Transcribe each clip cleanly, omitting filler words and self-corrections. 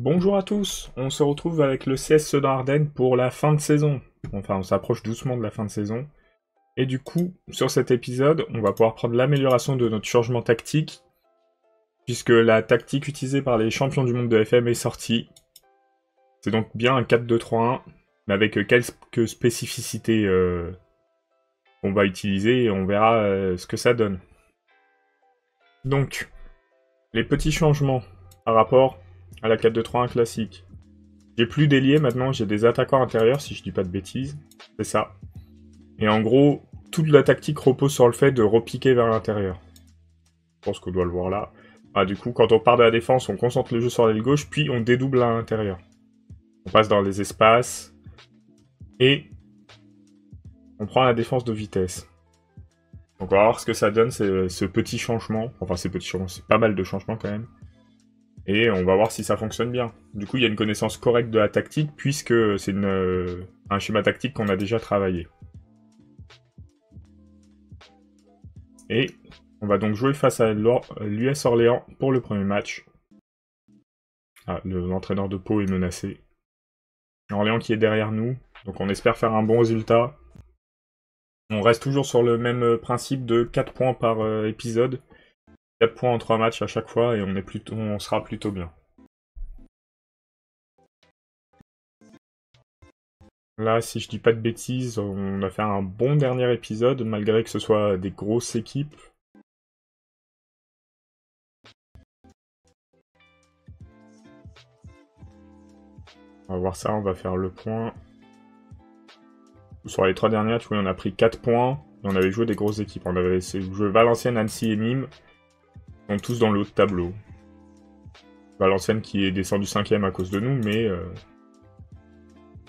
Bonjour à tous, on se retrouve avec le CS Sedan Ardennes pour la fin de saison. Enfin, on s'approche doucement de la fin de saison. Et du coup, sur cet épisode, on va pouvoir prendre l'amélioration de notre changement tactique, puisque la tactique utilisée par les champions du monde de FM est sortie. C'est donc bien un 4-2-3-1, mais avec quelques spécificités qu'on va utiliser et on verra ce que ça donne. Donc, les petits changements par rapport à la 4-2-3-1 classique. J'ai plus d'ailier maintenant, j'ai des attaquants intérieurs, si je dis pas de bêtises. C'est ça. Et en gros, toute la tactique repose sur le fait de repiquer vers l'intérieur. Je pense qu'on doit le voir là. Ah, du coup, quand on part de la défense, on concentre le jeu sur l'aile gauche, puis on dédouble à l'intérieur. On passe dans les espaces. Et on prend la défense de vitesse. Donc on va voir ce que ça donne, ce petit changement. Enfin, ces petits changements, c'est pas mal de changements quand même. Et on va voir si ça fonctionne bien. Du coup, il y a une connaissance correcte de la tactique, puisque c'est un schéma tactique qu'on a déjà travaillé. Et on va donc jouer face à l'US Orléans pour le premier match. Ah, l'entraîneur de Pau est menacé. Orléans qui est derrière nous, donc on espère faire un bon résultat. On reste toujours sur le même principe de 4 points par épisode. 4 points en 3 matchs à chaque fois et on sera plutôt bien. Là, si je dis pas de bêtises, on a fait un bon dernier épisode, malgré que ce soit des grosses équipes. On va voir ça, on va faire le point. Sur les 3 dernières, tu vois, on a pris 4 points, et on avait joué des grosses équipes. On avait joué Valenciennes, Annecy et Nîmes, ils sont tous dans le haut de tableau. Valenciennes qui est descendu 5ème à cause de nous, mais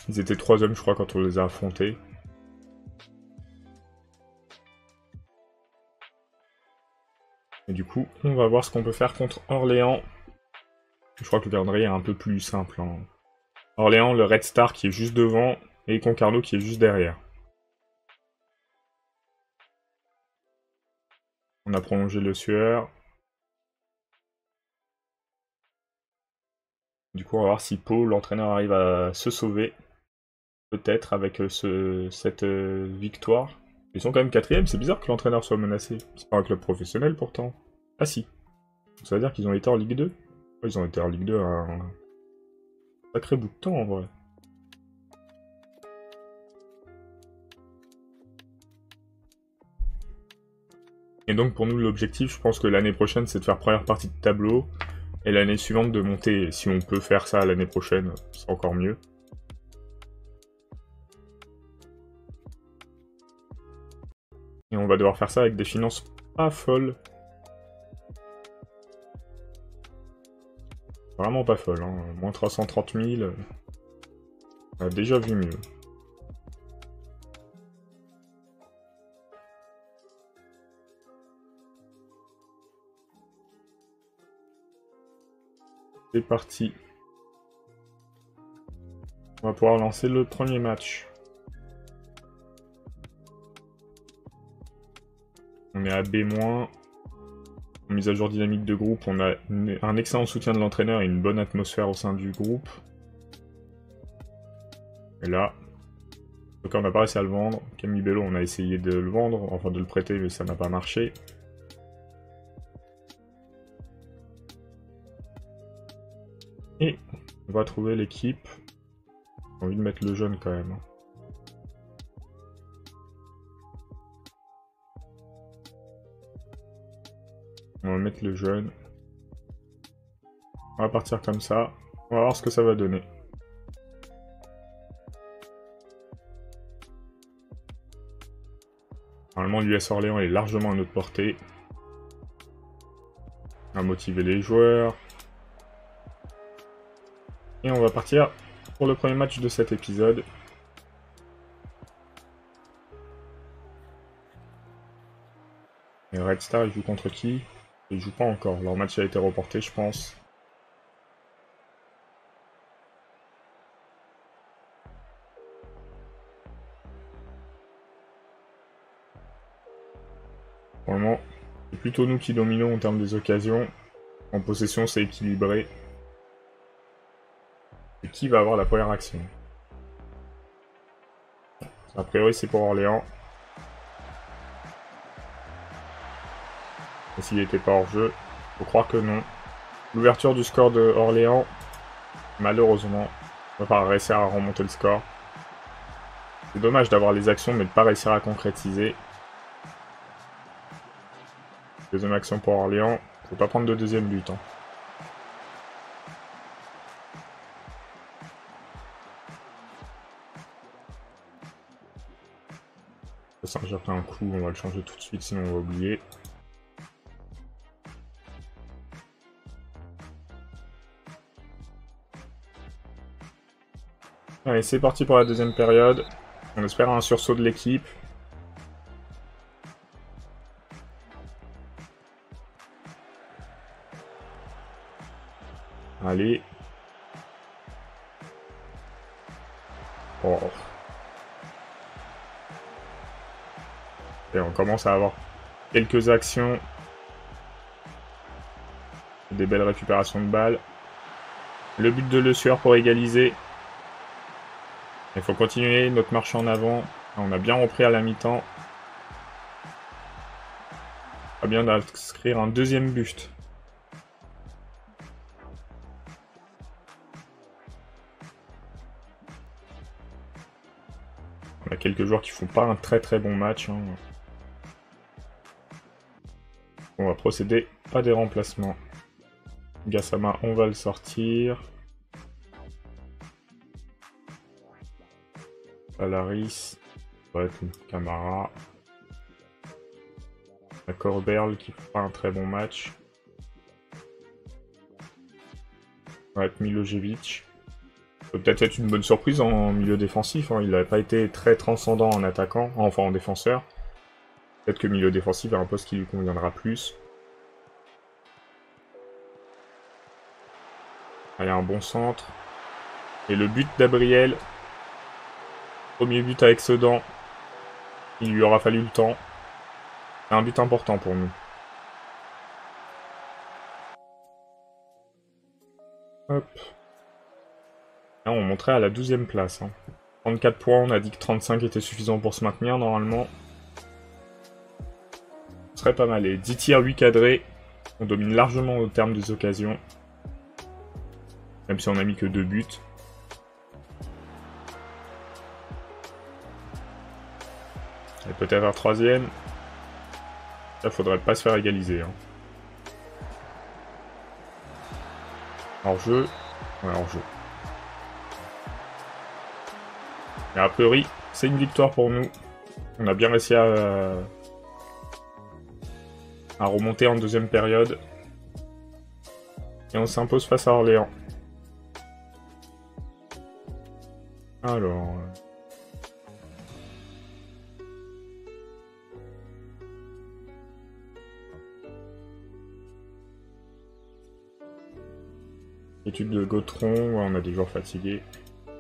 ils étaient 3ème, je crois, quand on les a affrontés. Et du coup, on va voir ce qu'on peut faire contre Orléans. Je crois que le calendrier est un peu plus simple. Hein. Orléans, le Red Star qui est juste devant, et Concarneau qui est juste derrière. On a prolongé le Sueur. Du coup, on va voir si Pau, l'entraîneur, arrive à se sauver. Peut-être avec cette victoire. Ils sont quand même 4ème, c'est bizarre que l'entraîneur soit menacé. C'est pas un club professionnel pourtant. Ah si. Ça veut dire qu'ils ont été en Ligue 2. Ils ont été en Ligue 2 un sacré bout de temps en vrai. Et donc pour nous l'objectif, je pense que l'année prochaine c'est de faire première partie de tableau. Et l'année suivante de monter. Si on peut faire ça l'année prochaine, c'est encore mieux. Et on va devoir faire ça avec des finances pas folles. Vraiment pas folles, hein. Moins 330 000. On a déjà vu mieux. C'est parti. On va pouvoir lancer le premier match. On est à B-. Mise à jour dynamique de groupe, on a un excellent soutien de l'entraîneur et une bonne atmosphère au sein du groupe. Et là, donc on n'a pas réussi à le vendre. Camille Bello, on a essayé de le vendre, enfin de le prêter, mais ça n'a pas marché. Et on va trouver l'équipe. J'ai envie de mettre le jeune quand même. On va mettre le jeune. On va partir comme ça. On va voir ce que ça va donner. Normalement, l'US Orléans est largement à notre portée. On va motiver les joueurs. Et on va partir pour le premier match de cet épisode. Et Red Star, il joue contre qui? Ils jouent pas encore. Leur match a été reporté, je pense. Pour le moment, c'est plutôt nous qui dominons en termes des occasions. En possession, c'est équilibré. qui va avoir la première action. A priori, c'est pour Orléans. Et s'il n'était pas hors jeu, faut croire que non. L'ouverture du score de Orléans, malheureusement, va pas réussir à remonter le score. C'est dommage d'avoir les actions, mais de pas réussir à concrétiser. Deuxième action pour Orléans. Faut pas prendre de deuxième but. Hein. Ça, j'ai pris un coup, on va le changer tout de suite, sinon on va oublier. Allez, c'est parti pour la deuxième période. On espère un sursaut de l'équipe. Allez. Oh. Et on commence à avoir quelques actions. Des belles récupérations de balles. Le but de Le Sueur pour égaliser. Il faut continuer notre marche en avant. On a bien repris à la mi-temps. Très bien d'inscrire un deuxième but. On a quelques joueurs qui font pas un très très bon match. Hein. On va procéder à des remplacements. Gassama, on va le sortir. Alaris, ça va être une Camara. La Corberle qui fait pas un très bon match. Ça va être Milojevic. Ça peut peut-être être une bonne surprise en milieu défensif. Hein. Il n'avait pas été très transcendant en attaquant, enfin en défenseur. Peut-être que milieu défensif est un poste qui lui conviendra plus. Allez, un bon centre. Et le but d'Abriel. Premier but avec Sedan. Il lui aura fallu le temps. C'est un but important pour nous. Hop. Là, on montrait à la 12e place. Hein. 34 points, on a dit que 35 était suffisant pour se maintenir normalement. Ce serait pas mal. Et 10 tirs, 8 cadrés. On domine largement au terme des occasions. Même si on a mis que 2 buts. Et peut-être un troisième. Ça, faudrait pas se faire égaliser. Hein. Hors-jeu. Ouais, hors-jeu. Et a priori, c'est une victoire pour nous. On a bien réussi à remonter en deuxième période. Et on s'impose face à Orléans. Alors... Étude de Gautron, ouais, on a des joueurs fatigués.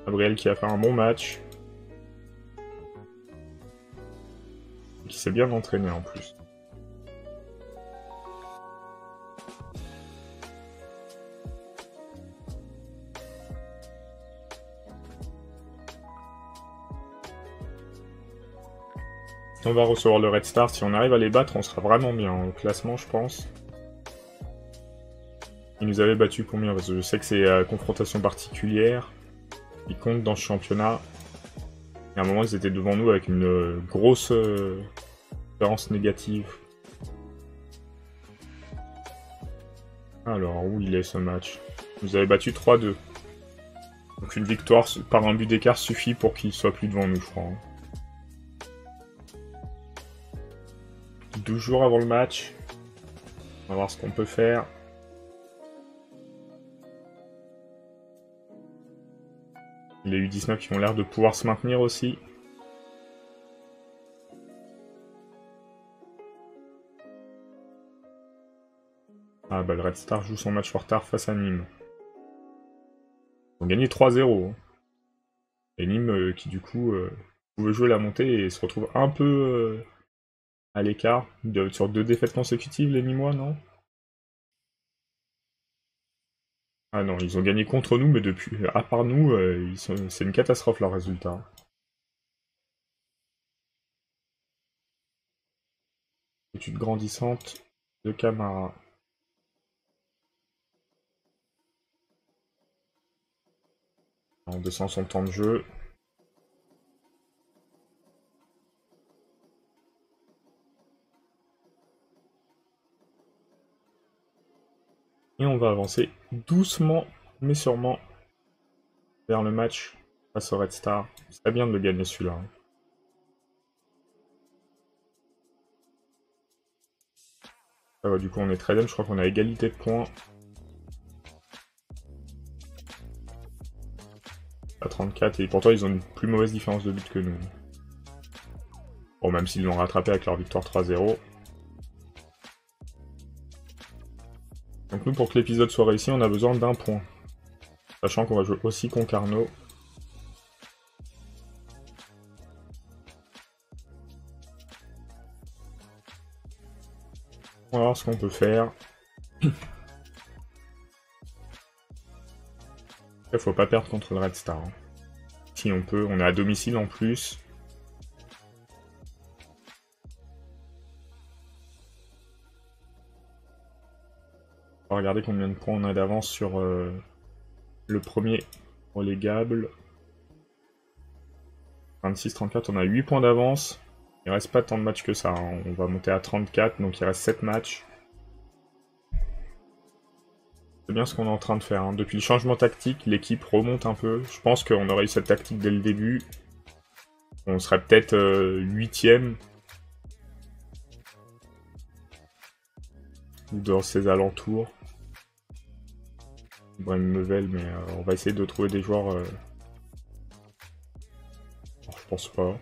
Gabriel qui a fait un bon match. Et qui s'est bien entraîné en plus. On va recevoir le Red Star. Si on arrive à les battre, on sera vraiment bien au classement, je pense. Ils nous avaient battu combien? Parce que je sais que c'est confrontation particulière. Ils comptent dans ce championnat. Et à un moment, ils étaient devant nous avec une grosse différence négative. Alors, où il est ce match? Ils nous avaient battu 3-2. Donc une victoire par un but d'écart suffit pour qu'ils soient plus devant nous, je crois. 12 jours avant le match. On va voir ce qu'on peut faire. Les U19 qui ont l'air de pouvoir se maintenir aussi. Ah bah le Red Star joue son match en retard face à Nîmes. Ils ont gagné 3-0. Hein. Et Nîmes qui du coup pouvait jouer la montée et se retrouve un peu à l'écart. Sur 2 défaites consécutives les Nîmois, non? Ah non, ils ont gagné contre nous, mais depuis, à part nous, c'est une catastrophe leur résultat. Étude grandissante de Camara. On descend son temps de jeu. Et on va avancer doucement, mais sûrement, vers le match face au Red Star. C'est bien de le gagner celui-là. Ah ouais, du coup on est 13ème, je crois qu'on a égalité de points. À 34, et pourtant ils ont une plus mauvaise différence de but que nous. Bon, même s'ils l'ont rattrapé avec leur victoire 3-0. Donc nous, pour que l'épisode soit réussi, on a besoin d'un point. Sachant qu'on va jouer aussi Concarneau. On va voir ce qu'on peut faire. Il faut pas perdre contre le Red Star. Hein. Si on peut, on est à domicile en plus. On va regarder combien de points on a d'avance sur le premier relégable. 26-34, on a 8 points d'avance. Il reste pas tant de matchs que ça. Hein. On va monter à 34, donc il reste 7 matchs. C'est bien ce qu'on est en train de faire. Hein. Depuis le changement tactique, l'équipe remonte un peu. Je pense qu'on aurait eu cette tactique dès le début. On serait peut-être 8ème. Ou dans ses alentours. Bon, une nouvelle, mais on va essayer de trouver des joueurs... je pense pas.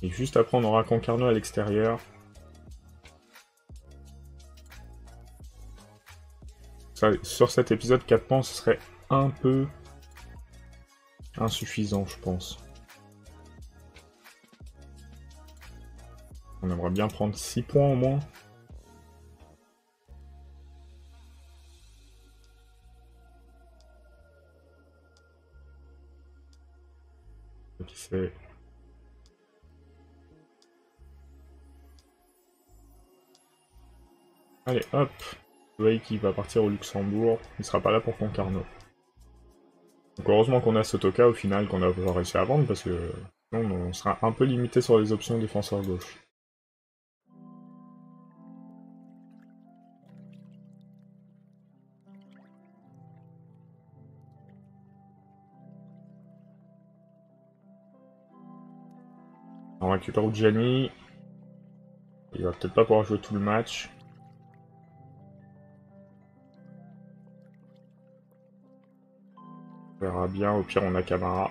Et juste après, on aura Concarneau à l'extérieur. Sur cet épisode, 4 points, ce serait un peu insuffisant, je pense. On aimerait bien prendre 6 points au moins. Qui c'est... Allez, hop. Vous voyez qu'il va partir au Luxembourg. Il sera pas là pour Concarneau. Donc heureusement qu'on a Sotoka au final, qu'on a réussi à vendre, parce que sinon on sera un peu limité sur les options défenseur gauche. On récupère Udjani. Il va peut-être pas pouvoir jouer tout le match. On verra bien, au pire on a Camara.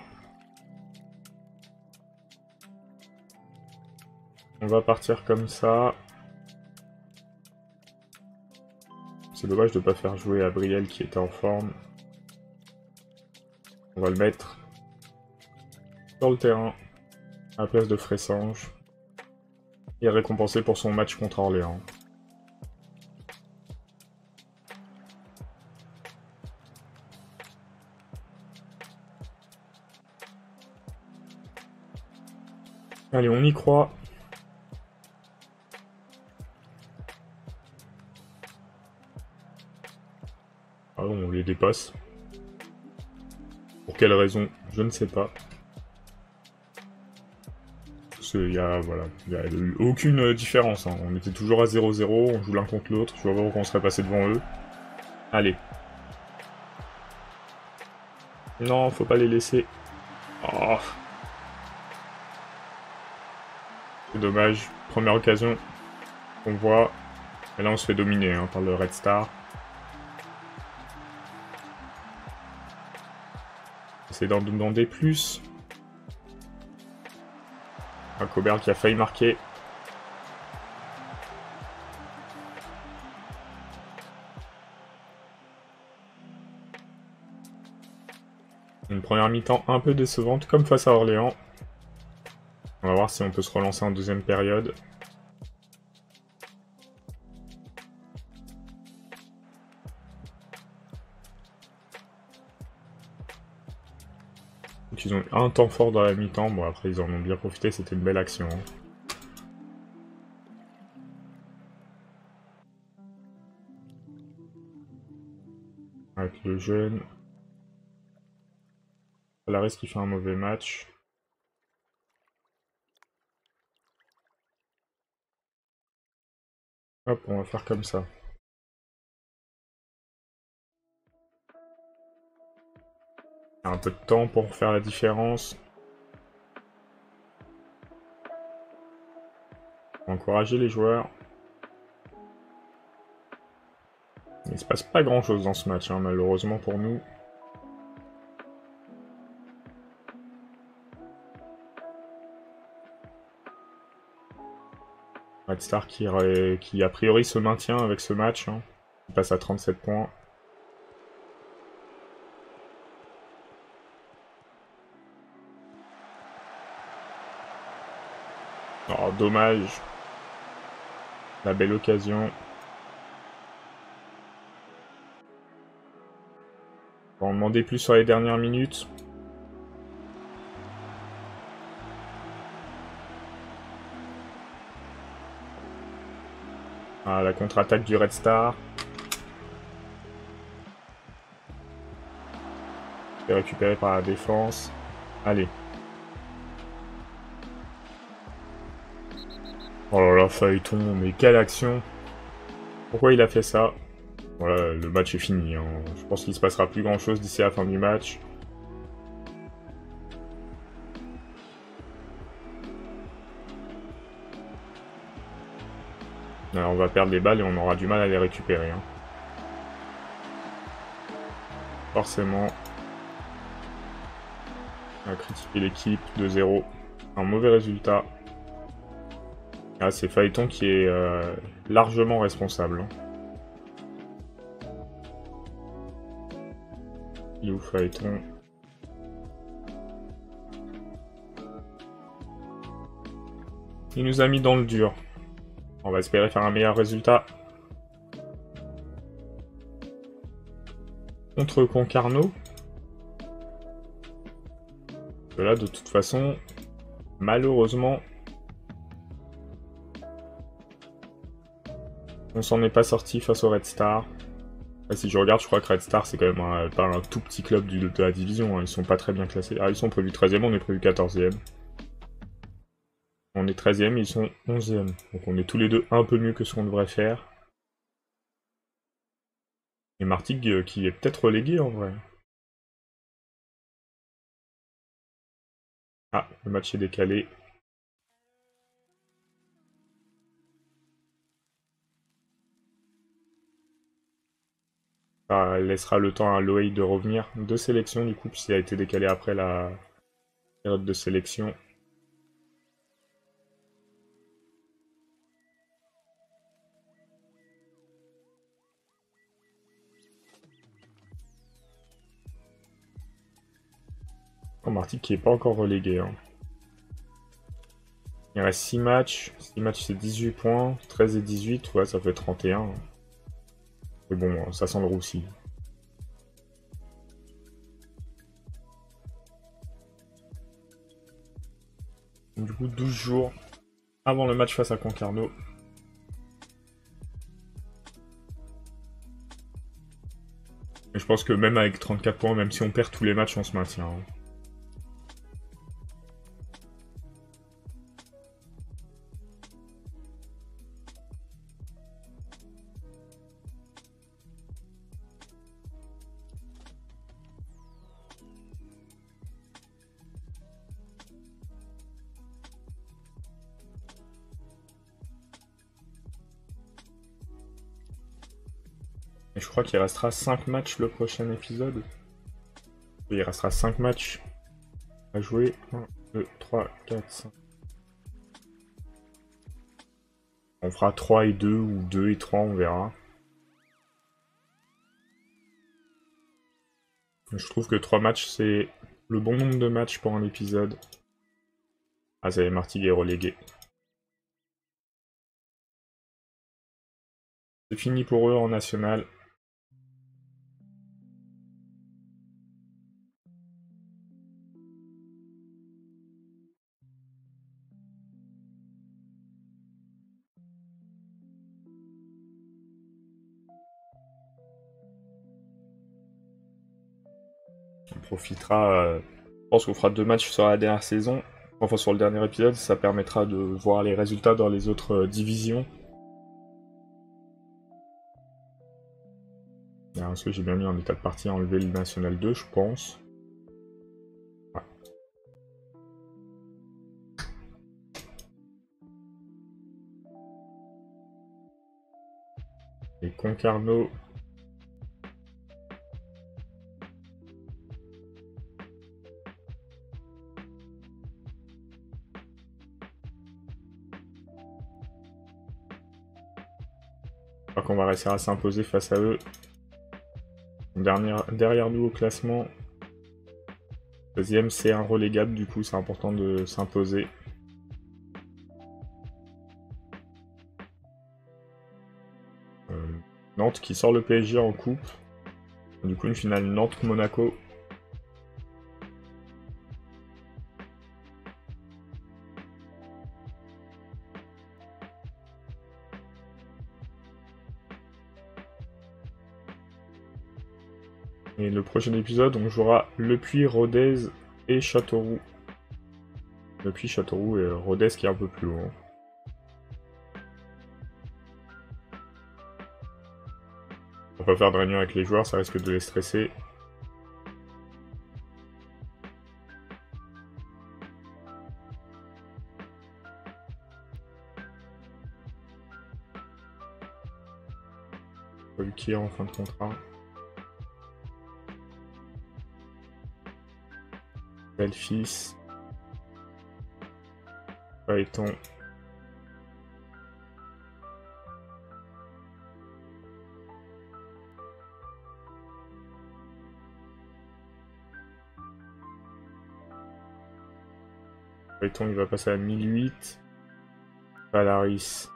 On va partir comme ça. C'est dommage de ne pas faire jouer Abriel qui était en forme. On va le mettre sur le terrain à la place de Fressange. Il est récompensé pour son match contre Orléans. Allez, on y croit. Ah bon, on les dépasse. Pour quelle raison, je ne sais pas. Il y a eu aucune différence. Hein. On était toujours à 0-0, on joue l'un contre l'autre. Je vois pas pourquoi on serait passé devant eux. Allez. Non, faut pas les laisser. Oh. C'est dommage. Première occasion qu'on voit. Et là, on se fait dominer hein, par le Red Star. Essayer d'en demander plus. Un Coburn qui a failli marquer. Une première mi-temps un peu décevante, comme face à Orléans. On va voir si on peut se relancer en deuxième période. Donc ils ont eu un temps fort dans la mi-temps. Bon, après, ils en ont bien profité. C'était une belle action. Avec le jeune. Alaris qui fait un mauvais match. Hop, on va faire comme ça. Un peu de temps pour faire la différence. Encourager les joueurs. Il se passe pas grand chose dans ce match, hein, malheureusement pour nous. Red Star qui a priori se maintient avec ce match. Hein. Il passe à 37 points. Oh, dommage. La belle occasion. On va en demander plus sur les dernières minutes. Ah, la contre-attaque du Red Star. C'est récupéré par la défense. Allez. Oh là là, Phaéton, mais quelle action! Pourquoi il a fait ça? Voilà, le match est fini. Hein. Je pense qu'il se passera plus grand chose d'ici à la fin du match. Alors on va perdre les balles et on aura du mal à les récupérer. Hein. Forcément. On va critiquer l'équipe 2-0. Un mauvais résultat. Ah, c'est Phaéton qui est largement responsable. Hein. Il est où Phaéton? Il nous a mis dans le dur. On va espérer faire un meilleur résultat. Contre Concarneau. Là, de toute façon, malheureusement, on s'en est pas sorti face au Red Star. Là, si je regarde, je crois que Red Star, c'est quand même pas un tout petit club de la division. Hein. Ils sont pas très bien classés. Ah, ils sont prévus 13e, on est prévu 14e. On est 13e, ils sont 11e. Donc on est tous les deux un peu mieux que ce qu'on devrait faire. Et Martigues qui est peut-être relégué en vrai. Ah, le match est décalé. Ça laissera le temps à Loei de revenir. Deux sélections du coup, puisqu'il a été décalé après la période de sélection. Oh, Martigues qui n'est pas encore relégué. Hein. Il reste 6 matchs. 6 matchs c'est 18 points. 13 et 18, ouais, ça fait 31. Mais bon, ça sent le roussi. Du coup, 12 jours avant le match face à Concarneau. Et je pense que même avec 34 points, même si on perd tous les matchs, on se maintient. Hein. Et je crois qu'il restera 5 matchs le prochain épisode. Et il restera 5 matchs à jouer. 1, 2, 3, 4, 5. On fera 3 et 2 ou 2 et 3, on verra. Je trouve que 3 matchs, c'est le bon nombre de matchs pour un épisode. Ah, ça y est, Martigues est relégué. C'est fini pour eux en national. On profitera. Je pense qu'on fera 2 matchs sur la dernière saison. Enfin, sur le dernier épisode, ça permettra de voir les résultats dans les autres divisions. Est-ce que j'ai bien mis en état de partie à enlever le National 2, je pense. Ouais. Et Concarneau. Je crois qu'on va réussir à s'imposer face à eux. Derrière nous au classement. Deuxième, c'est un relégable, du coup c'est important de s'imposer. Nantes qui sort le PSG en coupe. Du coup une finale Nantes-Monaco. Et le prochain épisode, on jouera Le Puy, Rodez et Châteauroux. Le Puy, Châteauroux et Rodez qui est un peu plus haut. On va pas faire de réunion avec les joueurs, ça risque de les stresser. Qui est en fin de contrat. Belfils. Phaéton. Phaéton il va passer à 1008. Valaris.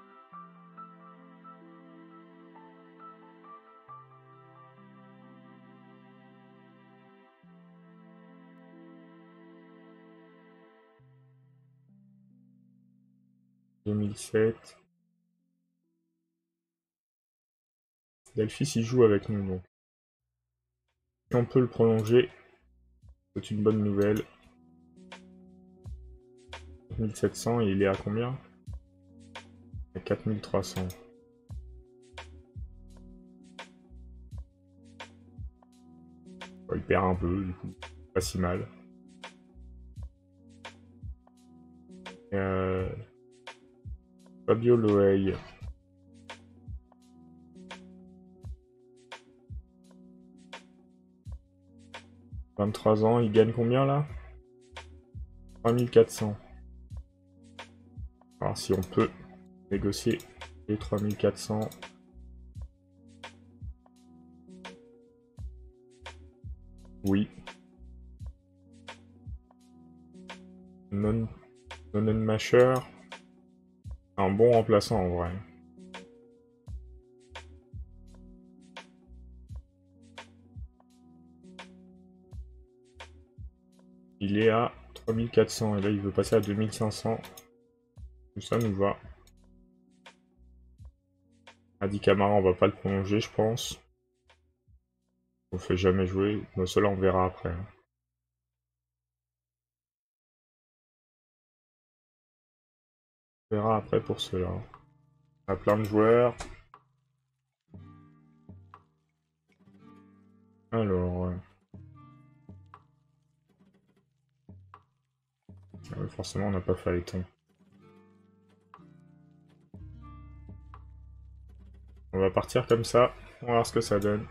« 2007. Delphis il joue avec nous donc. Si on peut le prolonger, c'est une bonne nouvelle. 1700 et il est à combien? À 4300. Il perd un peu, du coup. Pas si mal. Fabio Loeil. « 23 ans, il gagne combien là? 3400. Alors si on peut négocier les 3400. Oui. Nonnenmacher. Un bon remplaçant en vrai. Il est à 3400 et là il veut passer à 2500. Tout ça nous va. Adi Camara, on va pas le prolonger, je pense. On fait jamais jouer. Mais cela, on verra après. On verra après pour cela. On a plein de joueurs. Alors... forcément, on n'a pas Phaéton. On va partir comme ça. On va voir ce que ça donne.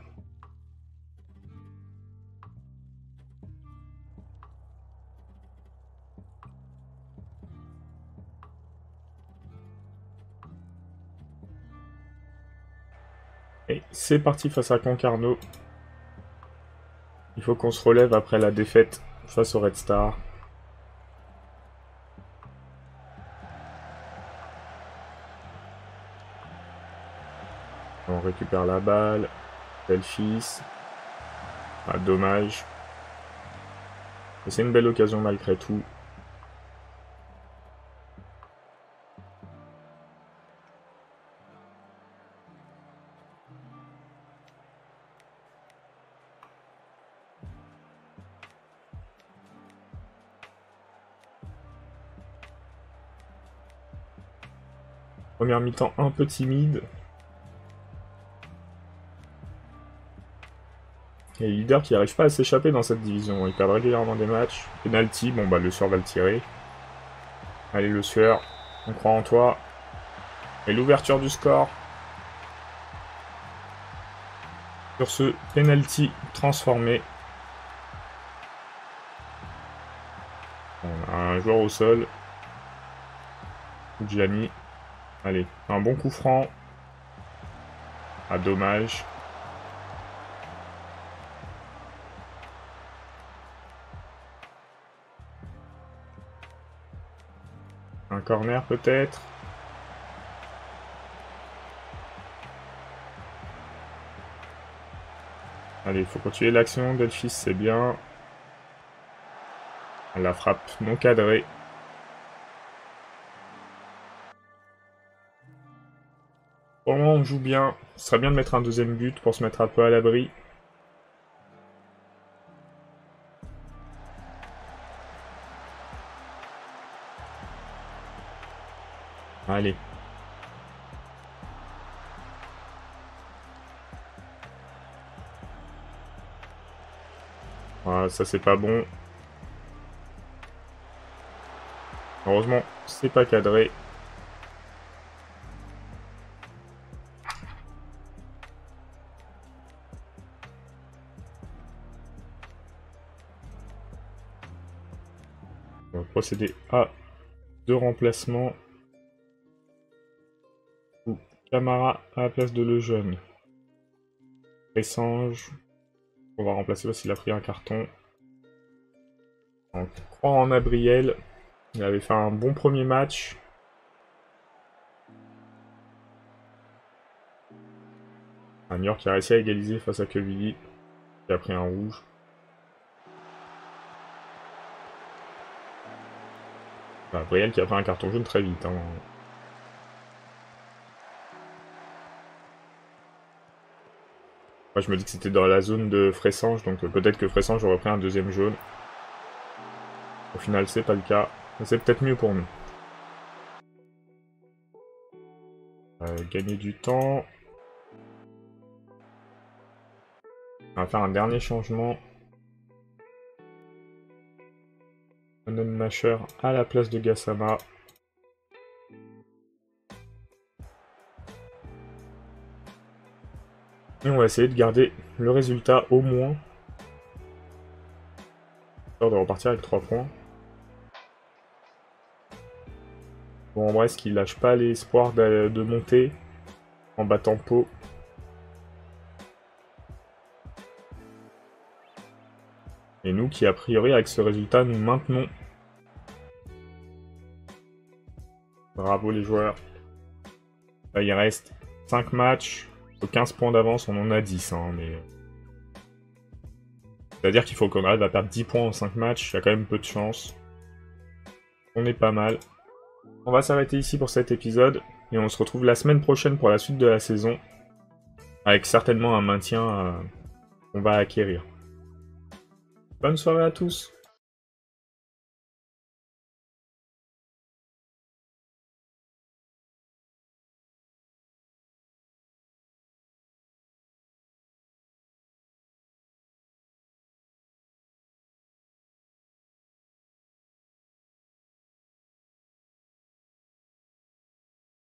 Et c'est parti face à Concarneau. Il faut qu'on se relève après la défaite face au Red Star. On récupère la balle. Delphis. Ah, dommage. Mais c'est une belle occasion malgré tout. Première mi-temps un peu timide. Et les leaders qui n'arrivent pas à s'échapper dans cette division. Ils perdent régulièrement des matchs. Penalty, bon bah le Sueur va le tirer. Allez le Sueur, on croit en toi. Et l'ouverture du score. Sur ce penalty transformé. On a un joueur au sol. Gianni. Allez, un bon coup franc. Ah, dommage. Un corner peut-être. Allez, il faut continuer l'action. Delphis, c'est bien. La frappe non cadrée. Pour le moment, on joue bien. Ce serait bien de mettre un deuxième but pour se mettre un peu à l'abri. Allez. Voilà, ça c'est pas bon. Heureusement, c'est pas cadré. On va procéder à 2 remplacements. Camara à la place de Lejeune. Ressange. On va remplacer parce qu'il a pris un carton. On croit en Abriel. Il avait fait un bon premier match. Un New York qui a réussi à égaliser face à Quevilly. Qui a pris un rouge. Abriel qui a pris un carton jaune très vite. Hein. Moi je me dis que c'était dans la zone de Fressange, donc peut-être que Fressange aurait pris un deuxième jaune. Au final c'est pas le cas, mais c'est peut-être mieux pour nous. Gagner du temps. On va faire un dernier changement. Onen Nasher à la place de Gassama. Et on va essayer de garder le résultat au moins. Histoire de repartir avec 3 points. Bon, en Brest qui lâche pas l'espoir de monter en battant Pau. Et nous qui a priori avec ce résultat nous maintenons. Bravo les joueurs. Là il reste 5 matchs. 15 points d'avance, on en a 10, hein, mais... C'est-à-dire qu'il faut qu'on arrive à perdre 10 points en 5 matchs, il y a quand même peu de chance. On est pas mal. On va s'arrêter ici pour cet épisode, et on se retrouve la semaine prochaine pour la suite de la saison, avec certainement un maintien qu'on va acquérir. Bonne soirée à tous!